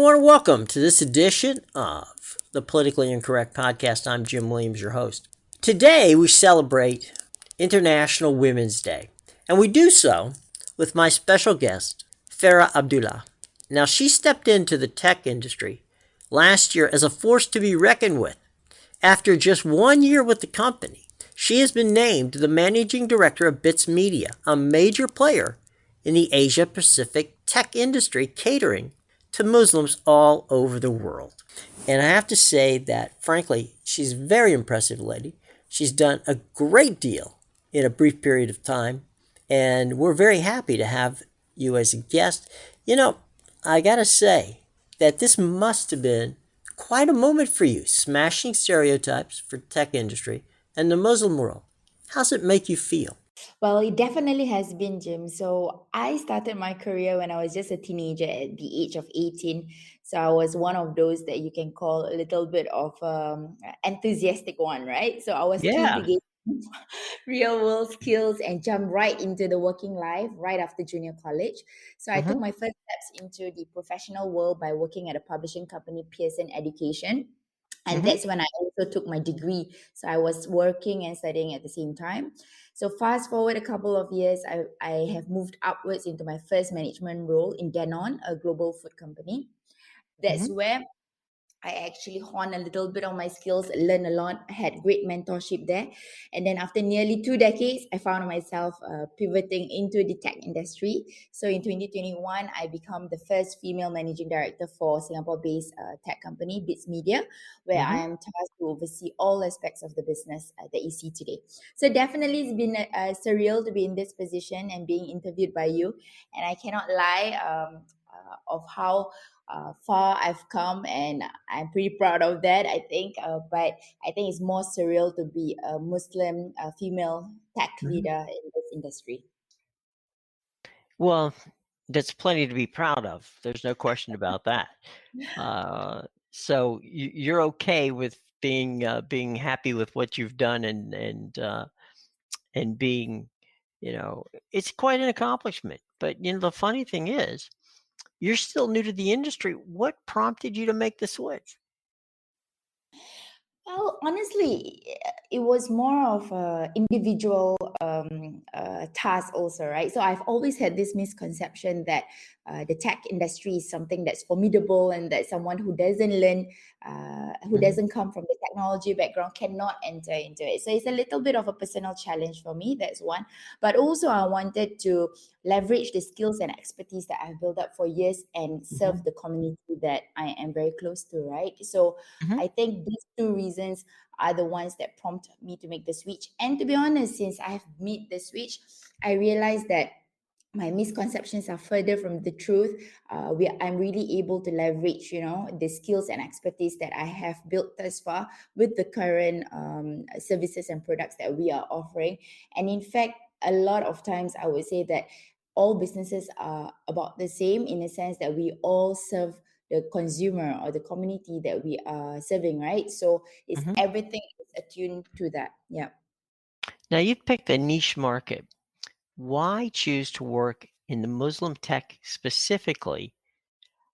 want to welcome to this edition of the Politically Incorrect Podcast. I'm Jim Williams, your host. Today we celebrate International Women's Day, and we do so with my special guest, Fara Abdullah. Now, she stepped into the tech industry last year as a force to be reckoned with. After just 1 year with the company, she has been named the managing director of Bitsmedia, a major player in the Asia-Pacific tech industry, catering to Muslims all over the world. And I have to say that, frankly, she's a very impressive lady. She's done a great deal in a brief period of time, and we're very happy to have you as a guest. You know, I gotta say that this must have been quite a moment for you, smashing stereotypes for tech industry and the Muslim world. How's it make you feel? Well, it definitely has been, Jim. So I started my career when I was just a teenager at the age of 18. So I was one of those that you can call a little bit of enthusiastic one, right? So I was keen to Yeah. get real world skills and jump right into the working life right after junior college. So I took Mm-hmm. my first steps into the professional world by working at a publishing company, Pearson Education. And Mm-hmm. that's when I also took my degree. So I was working and studying at the same time. So fast forward a couple of years, I have moved upwards into my first management role in Danone, a global food company. That's Mm-hmm. where I actually honed a little bit on my skills, learned a lot, had great mentorship there. And then after nearly 2 decades, I found myself pivoting into the tech industry. So in 2021, I become the first female managing director for Singapore-based tech company, Bitsmedia, where I Mm-hmm. am tasked to oversee all aspects of the business that you see today. So definitely it's been surreal to be in this position and being interviewed by you. And I cannot lie of how far I've come, and I'm pretty proud of that. I think, but I think it's more surreal to be a Muslim female tech Mm-hmm. leader in this industry. Well, that's plenty to be proud of. There's no question about that. So you're okay with being happy with what you've done and being, it's quite an accomplishment. But the funny thing is, you're still new to the industry. What prompted you to make the switch? Well, honestly, it was more of a individual task, also, right? So I've always had this misconception that the tech industry is something that's formidable, and that someone who doesn't learn, who Mm-hmm. doesn't come from the technology background, cannot enter into it. So it's a little bit of a personal challenge for me. That's one. But also, I wanted to leverage the skills and expertise that I've built up for years and Mm-hmm. serve the community that I am very close to, right? So Mm-hmm. I think these two reasons are the ones that prompt me to make the switch. And to be honest, since I have made the switch, I realized that my misconceptions are further from the truth. I'm really able to leverage, the skills and expertise that I have built thus far with the current services and products that we are offering. And in fact, a lot of times I would say that all businesses are about the same, in a sense that we all serve the consumer or the community that we are serving, right? So it's Mm-hmm. everything is attuned to that. Yeah. Now you picked a niche market. Why choose to work in the Muslim tech specifically?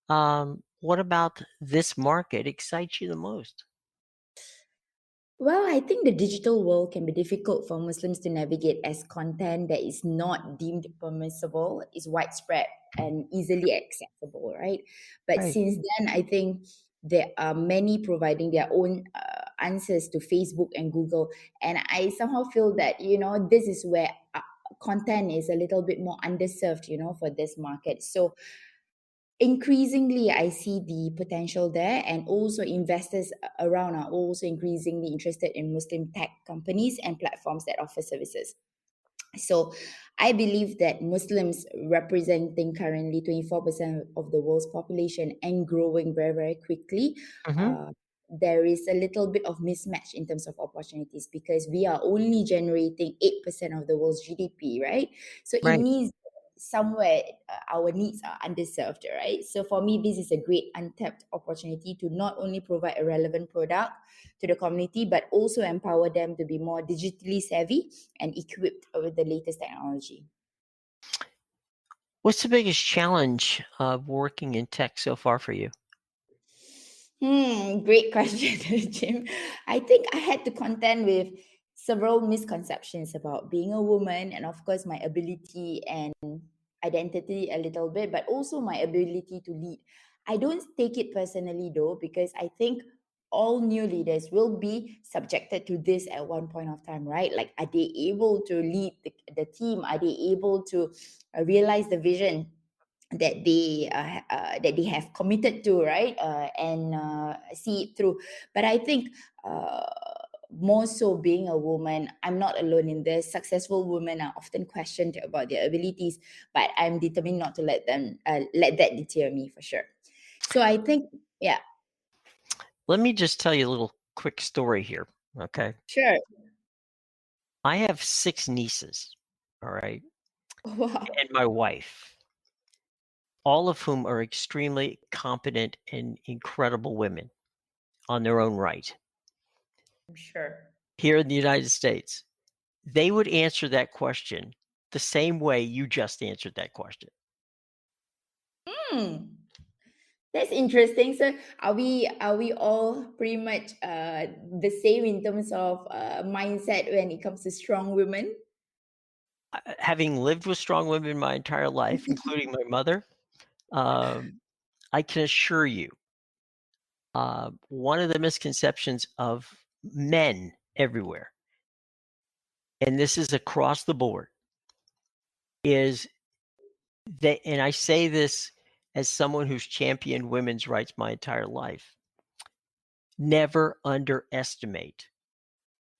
What about this market excites you the most? Well, I think the digital world can be difficult for Muslims to navigate, as content that is not deemed permissible is widespread and easily accessible, right? But Right. since then, I think there are many providing their own answers to Facebook and Google. And I somehow feel that, this is where content is a little bit more underserved, for this market. So increasingly I see the potential there, and also investors around are also increasingly interested in Muslim tech companies and platforms that offer services. So I believe that Muslims, representing currently 24% of the world's population and growing very, very quickly, Mm-hmm. uh, there is a little bit of mismatch in terms of opportunities, because we are only generating 8% of the world's GDP, right? So it Right. means somewhere our needs are underserved, right? So for me, this is a great untapped opportunity to not only provide a relevant product to the community, but also empower them to be more digitally savvy and equipped with the latest technology. What's the biggest challenge of working in tech so far for you? Great question, Jim. I think I had to contend with several misconceptions about being a woman, and of course, my ability and identity a little bit, but also my ability to lead. I don't take it personally though, because I think all new leaders will be subjected to this at one point of time, right? Like, are they able to lead the team? Are they able to realize the vision that they have committed to, right? And see it through. But I think more so, being a woman, I'm not alone in this. Successful women are often questioned about their abilities, but I'm determined not to let that deter me, for sure. So I think, yeah. Let me just tell you a little quick story here, okay? Sure. I have 6 nieces, all right, Wow. and my wife, all of whom are extremely competent and incredible women on their own right. I'm sure. Here in the United States, they would answer that question the same way you just answered that question. Hmm. That's interesting. So are we all pretty much the same in terms of mindset when it comes to strong women? Having lived with strong women my entire life, including my mother, um, I can assure you, one of the misconceptions of men everywhere, and this is across the board, is that, and I say this as someone who's championed women's rights my entire life, never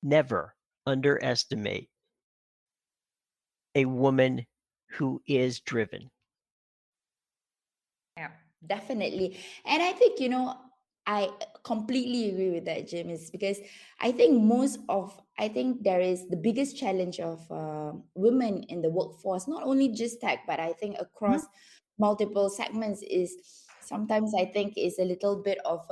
never underestimate a woman who is driven. Yeah, definitely. And I think, I completely agree with that, Jim, is because I think there is the biggest challenge of women in the workforce, not only just tech, but I think Mhm. across multiple segments, is sometimes I think is a little bit of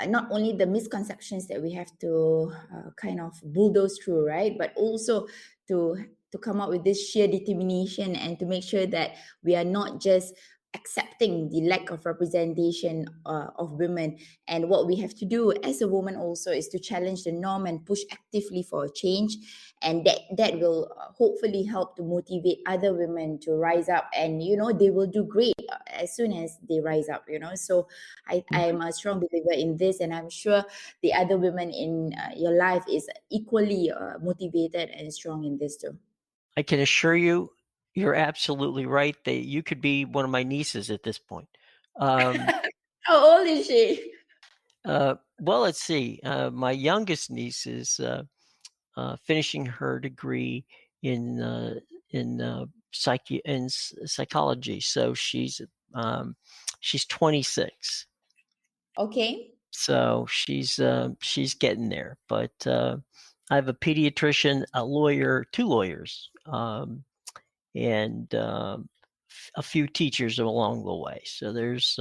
not only the misconceptions that we have to kind of bulldoze through, right? But also to come up with this sheer determination and to make sure that we are not just accepting the lack of representation of women. And what we have to do as a woman also is to challenge the norm and push actively for a change, and that will hopefully help to motivate other women to rise up, and they will do great as soon as they rise up, so I Mhm. am a strong believer in this, and I'm sure the other women in your life is equally motivated and strong in this too. I can assure you, you're absolutely right. You could be one of my nieces at this point. Um, How old is she? well, let's see. My youngest niece is finishing her degree in psychology, so she's 26. Okay. So she's getting there. But I have a pediatrician, a lawyer, 2 lawyers, and a few teachers along the way. So there's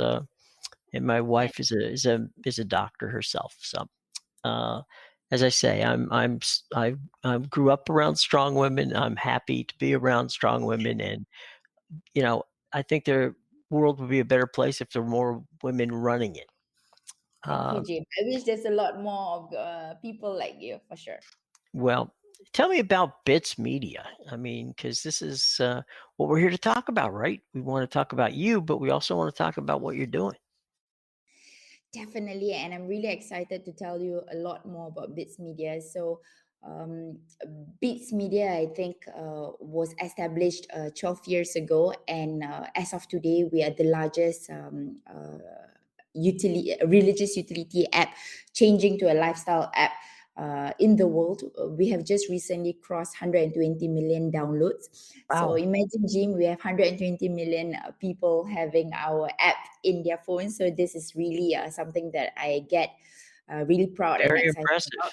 and my And wife is a doctor herself. So uh, as I say, I grew up around strong women. I'm happy to be around strong women, and you know I think the world would be a better place if there were more women running it. thank you, Uh, Jim. I wish there's a lot more of people like you, for sure. well, tell me about Bitsmedia. I mean, because this is what we're here to talk about, right? We want to talk about you, but we also want to talk about what you're doing. Definitely, and I'm really excited to tell you a lot more about Bits Media. So, um, Bits Media, I think, was established 12 years ago, and as of today, we are the largest religious utility app, changing to a lifestyle app in the world. We have just recently crossed 120 million downloads. So Wow, imagine, Jim, we have 120 million people having our app in their phones. So this is really something that I get really proud and very excited about.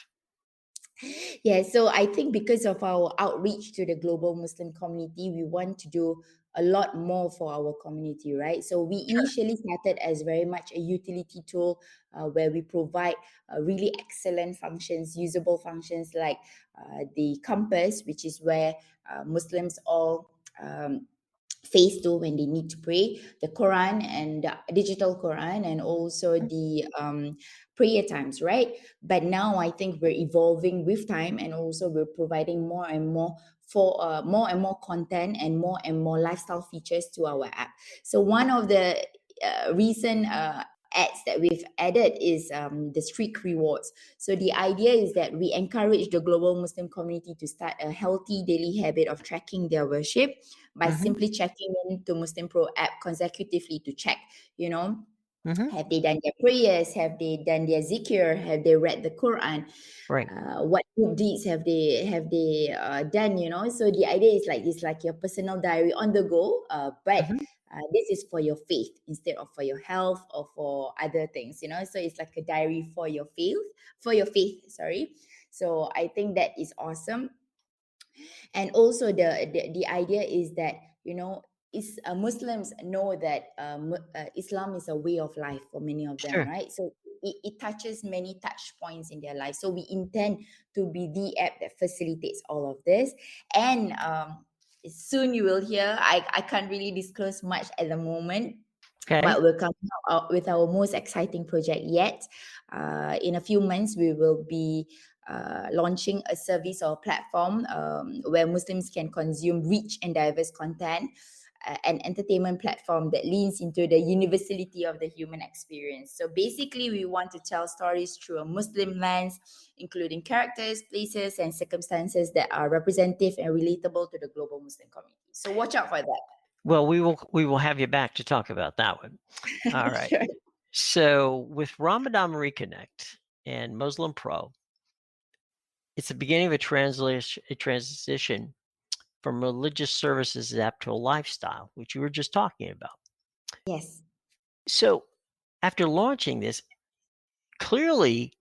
impressive. Yeah, so I think because of our outreach to the global Muslim community, we want to do a lot more for our community, right? So we initially started as very much a utility tool where we provide really excellent functions, usable functions like the compass, which is where Muslims all face to when they need to pray, the Quran and the digital Quran, and also the prayer times, right? But now I think we're evolving with time, and also we're providing more and more for more and more content and more lifestyle features to our app. So one of the recent ads that we've added is the streak rewards. So the idea is that we encourage the global Muslim community to start a healthy daily habit of tracking their worship by Mm-hmm. simply checking into Muslim Pro app consecutively to check, you know, Mm-hmm. have they done their prayers? Have they done their zikr? Have they read the Quran? Right. What good deeds have they done? You know, so the idea is like it's like your personal diary on the go, but Mm-hmm. this is for your faith instead of for your health or for other things. You know, so it's like a diary for your faith. Sorry. So I think that is awesome. And also the idea is that, you know, Muslims know that Islam is a way of life for many of them, Sure. right? So it touches many touch points in their life, so we intend to be the app that facilitates all of this. And soon you will hear, I can't really disclose much at the moment, Okay. but we're coming out with our most exciting project yet. In a few months, we will be launching a service or platform where Muslims can consume rich and diverse content, an entertainment platform that leans into the universality of the human experience. So basically, we want to tell stories through a Muslim lens, including characters, places, and circumstances that are representative and relatable to the global Muslim community. So watch out for that. Well, we will have you back to talk about that one. All right. Sure. So with Ramadan Reconnect and Muslim Pro, it's the beginning of a transition from religious services app to a lifestyle, which you were just talking about. Yes. So after launching this, clearly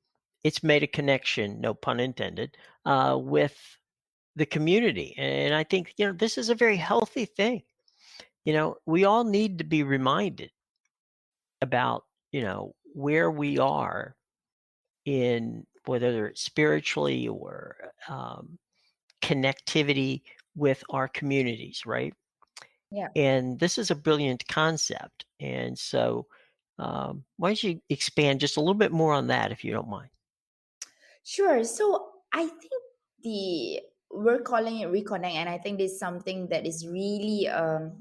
it's made a connection, no pun intended, with the community. And I think, this is a very healthy thing. We all need to be reminded about, where we are in whether it's spiritually or connectivity with our communities, right? Yeah. And this is a brilliant concept. And so, why don't you expand just a little bit more on that, if you don't mind? Sure. So I think the we're calling it reconnect, and I think this is something that is really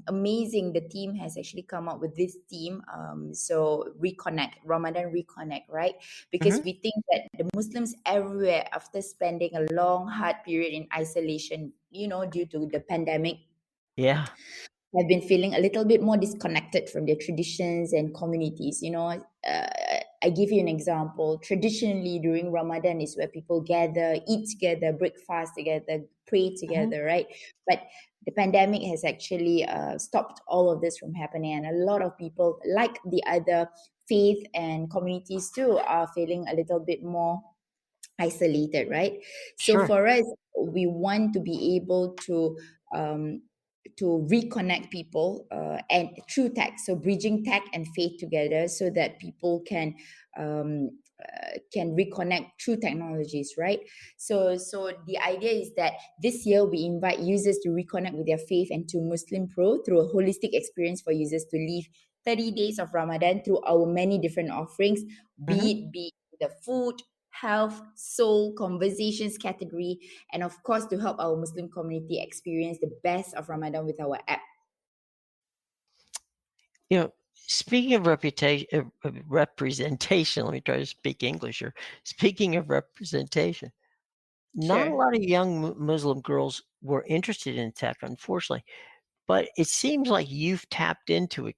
amazing. The team has actually come up with this theme. So reconnect, Ramadan reconnect, right? Because Hmm. we think that the Muslims everywhere, after spending a long, hard period in isolation, you know, due to the pandemic, Yeah. have been feeling a little bit more disconnected from their traditions and communities. You know, I give you an example. Traditionally, during Ramadan is where people gather, eat together, break fast together, pray Hmm. together, right? But the pandemic has actually stopped all of this from happening, and a lot of people, like the other faith and communities too, are feeling a little bit more isolated, right? So Sure. for us, we want to be able um, to reconnect people and through tech, so bridging tech and faith together, so that people can reconnect through technologies, right? So the idea is that this year we invite users to reconnect with their faith and to Muslim Pro through a holistic experience for users to live 30 days of Ramadan through our many different offerings, Hmm. be the food, health, soul, conversations category, and of course to help our Muslim community experience the best of Ramadan with our app. Speaking of representation, let me try to speak English here. Speaking of representation, not a Sure. lot of young Muslim girls were interested in tech, unfortunately, but it seems like you've tapped into it.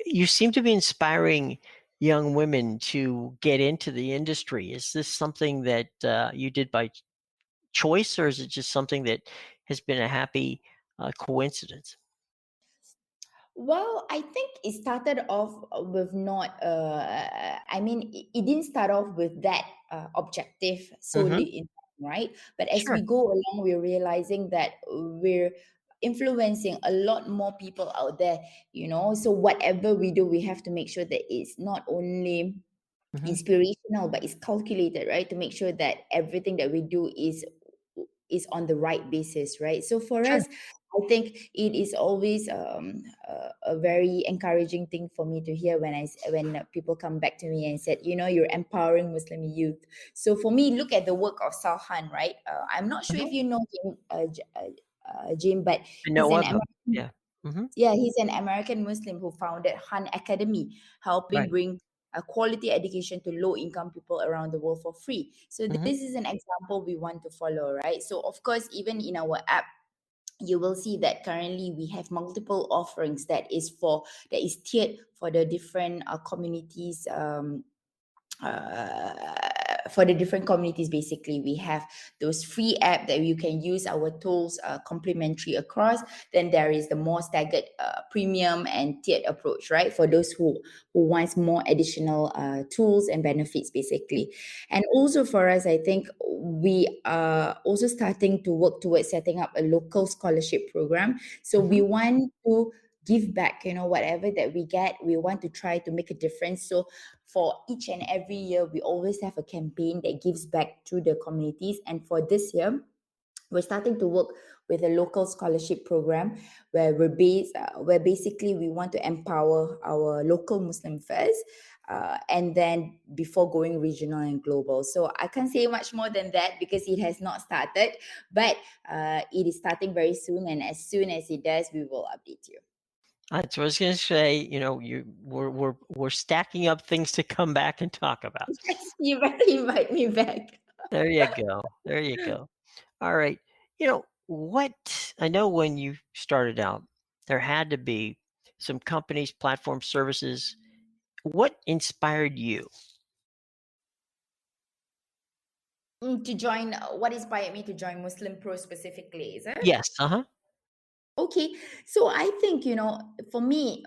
You seem to be inspiring young women to get into the industry. Is this something that you did by choice, or is it just something that has been a happy coincidence? Well, I think it started off with not, I mean, it didn't start off with that objective Hmm. solely in mind, right? But as we Sure. go along, we're realizing that we're influencing a lot more people out there, you know? So whatever we do, we have to make sure that it's not only Hmm. inspirational, but it's calculated, right? To make sure that everything that we do is is on the right basis, right? So for Sure. us, I think it is always a very encouraging thing for me to hear when people come back to me and said, you're empowering Muslim youth. So for me, look at the work of Salhan, right? I'm not sure if Mhm. you know him, Jim, but I he's know an of them. American. Yeah. Mhm. Yeah, he's an American Muslim who founded Han Academy, helping Right. bring a quality education to low income people around the world for free. So Mhm. this is an example we want to follow, right? So of course, even in our app, you will see that currently we have multiple offerings that is tiered for the different communities, for the different communities. Basically, we have those free app that you can use our tools complementary across. Then there is the more staggered premium and tiered approach, right, for those who wants more additional tools and benefits, basically. And also for us, I think we are also starting to work towards setting up a local scholarship program. So we Mhm. want to give back, whatever that we get, we want to try to make a difference. So for each and every year, we always have a campaign that gives back to the communities. And for this year, we're starting to work with a local scholarship program where basically we want to empower our local Muslim first, and then before going regional and global. So I can't say much more than that because it has not started, but it is starting very soon, and as soon as it does, we will update you. That's what I was gonna say, we're stacking up things to come back and talk about. Yes, you better invite me back. There you go. There you go. All right. What I know when you started out, there had to be some companies, platform services. What inspired you? To join, what inspired me to join Muslim Pro specifically, is it? Yes. Uh-huh. Okay, so I think, for me,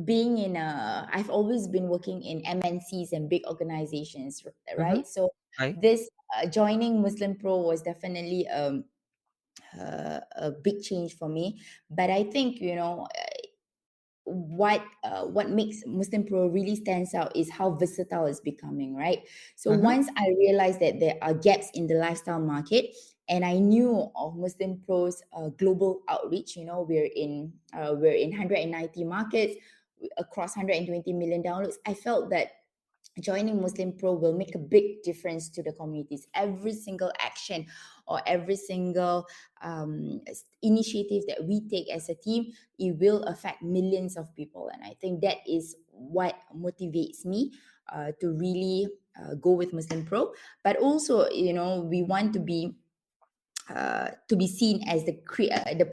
being I've always been working in MNCs and big organizations, Mhm. right? So Right. this joining Muslim Pro was definitely a big change for me. But I think, what makes Muslim Pro really stands out is how versatile it's becoming, right? So Mhm. once I realized that there are gaps in the lifestyle market, and I knew of Muslim Pro's global outreach. We're in 190 markets across 120 million downloads. I felt that joining Muslim Pro will make a big difference to the communities. Every single action or every single initiative that we take as a team, it will affect millions of people. And I think that is what motivates me to really go with Muslim Pro. But also, we want to be seen as the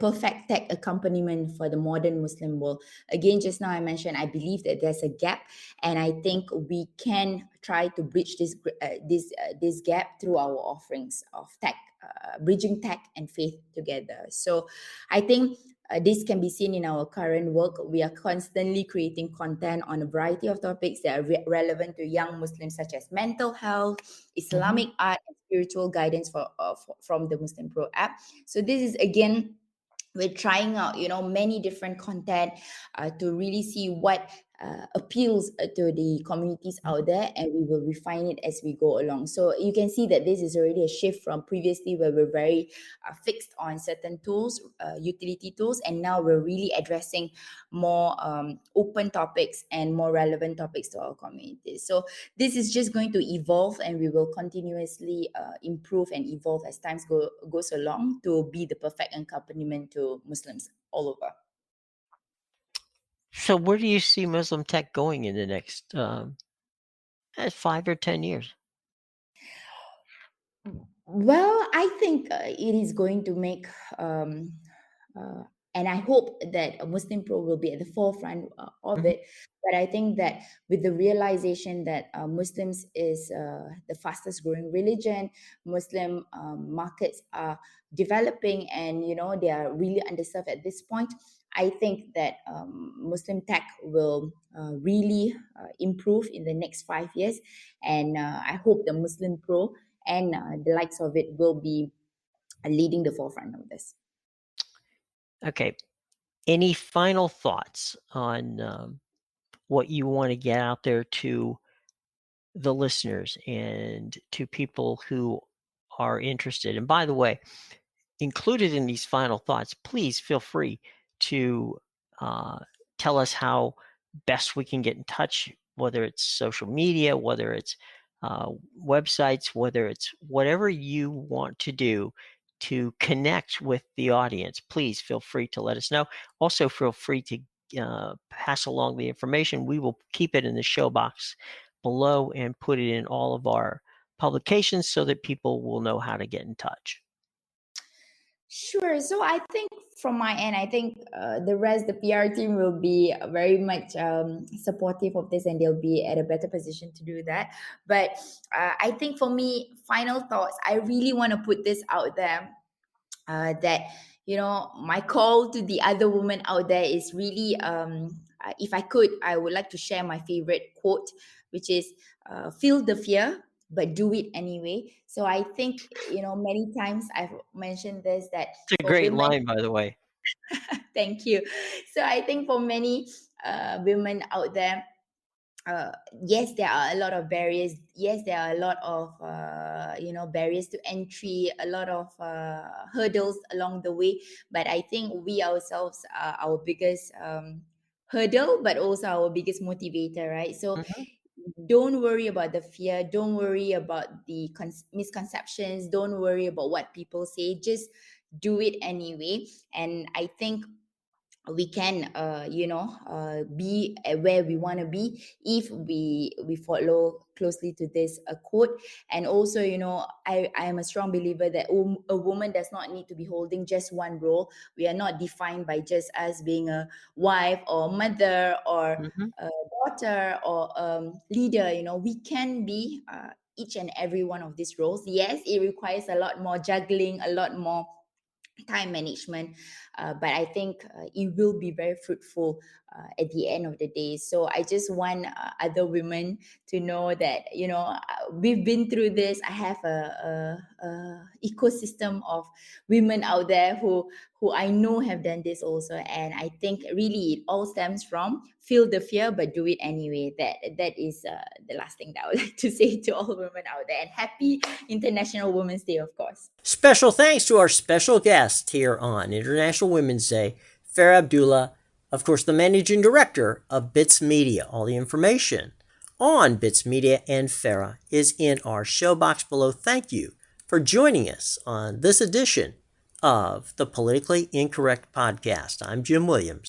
perfect tech accompaniment for the modern Muslim world. Again, just now I mentioned I believe that there's a gap, and I think we can try to bridge this gap through our offerings of tech, bridging tech and faith together. So, I think. This can be seen in our current work. We are constantly creating content on a variety of topics that are relevant to young Muslims, such as mental health, Mhm. Islamic art, and spiritual guidance from the Muslim Pro app. So this is again, we're trying out, many different content to really see what appeals to the communities Mhm. out there, and we will refine it as we go along. So you can see that this is already a shift from previously where we're very fixed on certain tools, utility tools, and now we're really addressing more open topics and more relevant topics to our communities. So this is just going to evolve, and we will continuously improve and evolve as goes along to be the perfect accompaniment to Muslims all over. So where do you see Muslim tech going in the next 5 or 10 years? Well, I think it is going to make, uh, and I hope that a Muslim Pro will be at the forefront of Mhm. it. But I think that with the realization that Muslims is the fastest growing religion, Muslim markets are developing, and they are really underserved at this point. I think that Muslim tech will really improve in the next 5 years, and I hope the Muslim Pro and the likes of it will be leading the forefront of this. Okay. Any final thoughts on what you want to get out there to the listeners and to people who are interested. And by the way, included in these final thoughts, please feel free to tell us how best we can get in touch, whether it's social media, whether it's websites, whether it's whatever you want to do to connect with the audience. Please feel free to let us know. Also, feel free to pass along the information. We will keep it in the show box below and put it in all of our publications so that people will know how to get in touch. Sure. So I think from my end, I think the rest, the PR team will be very much supportive of this, and they'll be at a better position to do that. But I think for me, final thoughts, I really want to put this out there that, my call to the other women out there is really, if I could, I would like to share my favorite quote, which is feel the fear, but do it anyway. So I think, many times I've mentioned this, that It's a for great women, line, by the way. thank you. So I think for many women out there, yes, there are a lot of barriers. Yes, there are a lot of barriers to entry, a lot of hurdles along the way. But I think we ourselves are our biggest hurdle, but also our biggest motivator, right? So Mhm. don't worry about the fear. Don't worry about the misconceptions. Don't worry about what people say. Just do it anyway. And I think we can be where we want to be if we follow closely to this quote. And also, I am a strong believer that a woman does not need to be holding just one role. We are not defined by just us being a wife or mother or Mhm. a daughter or leader. We can be each and every one of these roles. Yes, it requires a lot more juggling, a lot more time management, but I think it will be very fruitful at the end of the day. So I just want other women to know that we've been through this. I have a ecosystem of women out there who I know have done this also, and I think really it all stems from feel the fear but do it anyway. That is the last thing that I would like to say to all women out there, and happy International Women's Day, of course. Special thanks to our special guest here on International Women's Day, Fara Abdullah, of course, the managing director of Bitsmedia. All the information on Bitsmedia and Fara is in our show box below. Thank you for joining us on this edition of the Politically Incorrect Podcast. I'm Jim Williams.